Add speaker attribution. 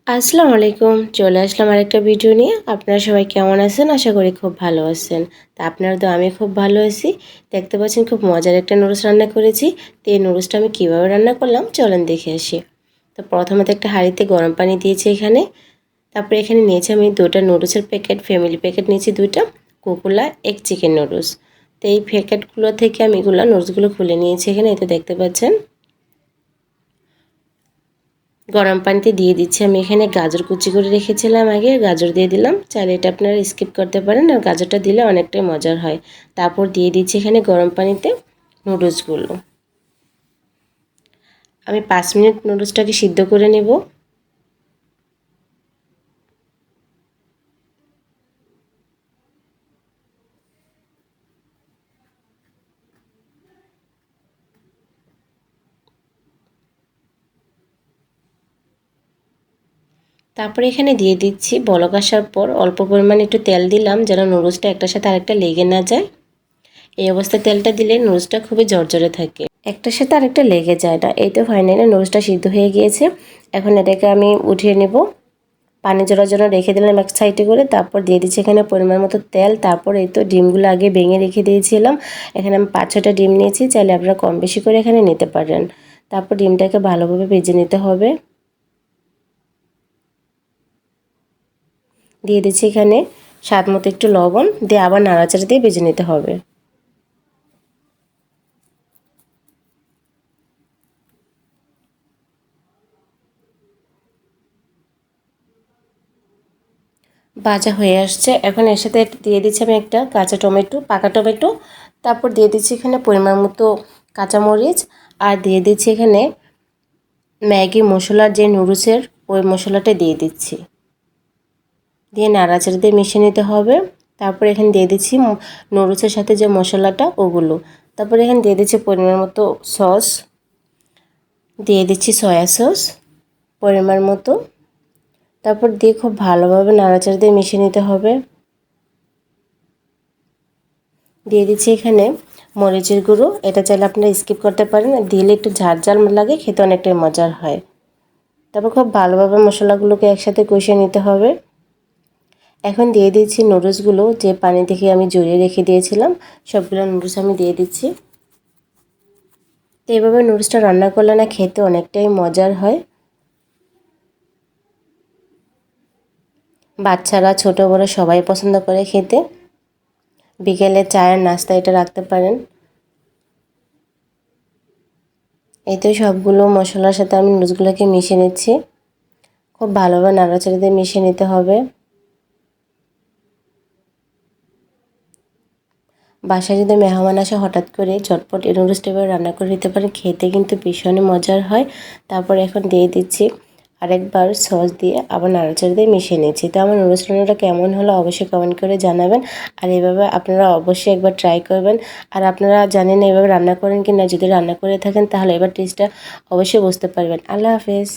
Speaker 1: আসসালামু আলাইকুম। চলে আসলাম আরেকটা ভিডিও নিয়ে। আপনারা সবাই কেমন আছেন? আশা করি খুব ভালো আছেন। তা আপনারা তো আমি খুব ভালো আছি। দেখতে পাচ্ছেন খুব মজার একটা নুডলস রান্না করেছি। তো এই নুডলসটা আমি কীভাবে রান্না করলাম চলেন দেখে আসি। তো প্রথমে তো একটা হাঁড়িতে গরম পানি দিয়েছি এখানে। তারপরে এখানে নিয়েছি আমি 2টা নুডলসের প্যাকেট, ফ্যামিলি প্যাকেট নিয়েছি 2টা, কোকুলা এগ চিকেন নুডলস। তো এই প্যাকেটগুলো থেকে আমি নুডলসগুলো খুলে নিয়েছি এখানে, এই তো দেখতে পাচ্ছেন। গরম পানিতে দিয়ে দিচ্ছি আমি এখানে গাজর কুচি করে রেখেছিলাম আগে, গাজর দিয়ে দিলাম। চাইলে এটা আপনারা স্কিপ করতে পারেন, আর গাজরটা দিলে অনেকটাই মজার হয়। তারপর দিয়ে দিচ্ছি এখানে গরম পানিতে নুডলসগুলো। আমি 5 মিনিট নুডলসটাকে সিদ্ধ করে নেব। তারপরে এখানে দিয়ে দিচ্ছি, বলক আসার পর অল্প পরিমাণে একটু তেল দিলাম যেন নুডলসটা একটার সাথে আরেকটা লেগে না যায়। এই অবস্থায় তেলটা দিলে নুডলসটা খুবই ঝরঝরে থাকে, একটার সাথে আরেকটা লেগে যায় না। এই তো ফাইনালি নুডলসটা সিদ্ধ হয়ে গিয়েছে। এখন এটাকে আমি উঠিয়ে নেব। পানি ঝরার জন্য রেখে দিলাম এক সাইডে করে। তারপর দিয়ে দিচ্ছি এখানে পরিমাণ মতো তেল। তারপর এই তো ডিমগুলো আগে ভেঙে রেখে দিয়েছিলাম। এখানে আমি 5-6টা ডিম নিয়েছি, চাইলে আপনারা কম বেশি করে এখানে নিতে পারেন। তারপর ডিমটাকে ভালোভাবে ভেজে নিতে হবে। দিয়ে দিচ্ছি এখানে স্বাদ মতো একটু লবণ, দিয়ে আবার নাড়াচাড়া দিয়ে ভেজে নিতে হবে। ভাজা হয়ে আসছে। এখন এর সাথে দিয়ে দিচ্ছি আমি একটা কাঁচা টমেটো, পাকা টমেটো। তারপর দিয়ে দিচ্ছি এখানে পরিমাণ মতো কাঁচামরিচ, আর দিয়ে দিচ্ছি এখানে ম্যাগি মশলার যে নুডলসের ওই মশলাটা দিয়ে দিচ্ছি। দিয়ে নাড়াচাড়া দিয়ে মিশিয়ে নিতে হবে। তারপর এখানে দিয়ে দিচ্ছি নুডলসের সাথে যে মশলাটা ওগুলো। তারপর এখানে দিয়ে দিচ্ছি পরিমাণ মতো সস, দিয়ে দিচ্ছি সয়া সস পরিমাণ মতো। তারপর দিয়ে খুব ভালোভাবে নাড়াচাড়া দিয়ে মিশিয়ে নিতে হবে। দিয়ে দিচ্ছি এখানে মরিচের গুঁড়ো, এটা চাইলে আপনারা স্কিপ করতে পারেন, দিলে একটু ঝাল ঝাল লাগে, খেতে অনেকটাই মজার হয়। তারপর খুব ভালোভাবে মশলাগুলোকে একসাথে কষিয়ে নিতে হবে। এখন দিয়ে দিচ্ছি নুডলসগুলো, যে পানি থেকে আমি জড়িয়ে রেখে দিয়েছিলাম সবগুলো নুডলস আমি দিয়ে দিচ্ছি। তো এইভাবে নুডলসটা রান্না করলে না খেতে অনেকটাই মজার হয়। বাচ্চারা ছোট বড় সবাই পছন্দ করে খেতে। বিকেলে চায়ের নাস্তা এটা রাখতে পারেন। এই তো সবগুলো মশলার সাথে আমি নুডলসগুলোকে মিশিয়ে নিচ্ছি। খুব ভালোভাবে নাড়াচাড়া দিয়ে মিশিয়ে নিতে হবে। বাসায় যদি মেহমান আসে হঠাৎ করে, ঝটপট এই নুডলসটা এবার রান্না করে নিতে পারেন, খেতে কিন্তু ভীষণই মজার হয়। তারপর এখন দিয়ে দিচ্ছি আরেকবার সস দিয়ে আবার নাড়াচাড়া দিয়ে মিশিয়ে নিচ্ছি। তো আমার নুডলস রান্নাটা কেমন হলো অবশ্যই কমেন্ট করে জানাবেন। আর এভাবে আপনারা অবশ্যই একবার ট্রাই করবেন। আর আপনারা জানেন এভাবে রান্না করেন কি না, যদি রান্না করে থাকেন তাহলে এবার টেস্টটা অবশ্যই বুঝতে পারবেন। আল্লাহ হাফেজ।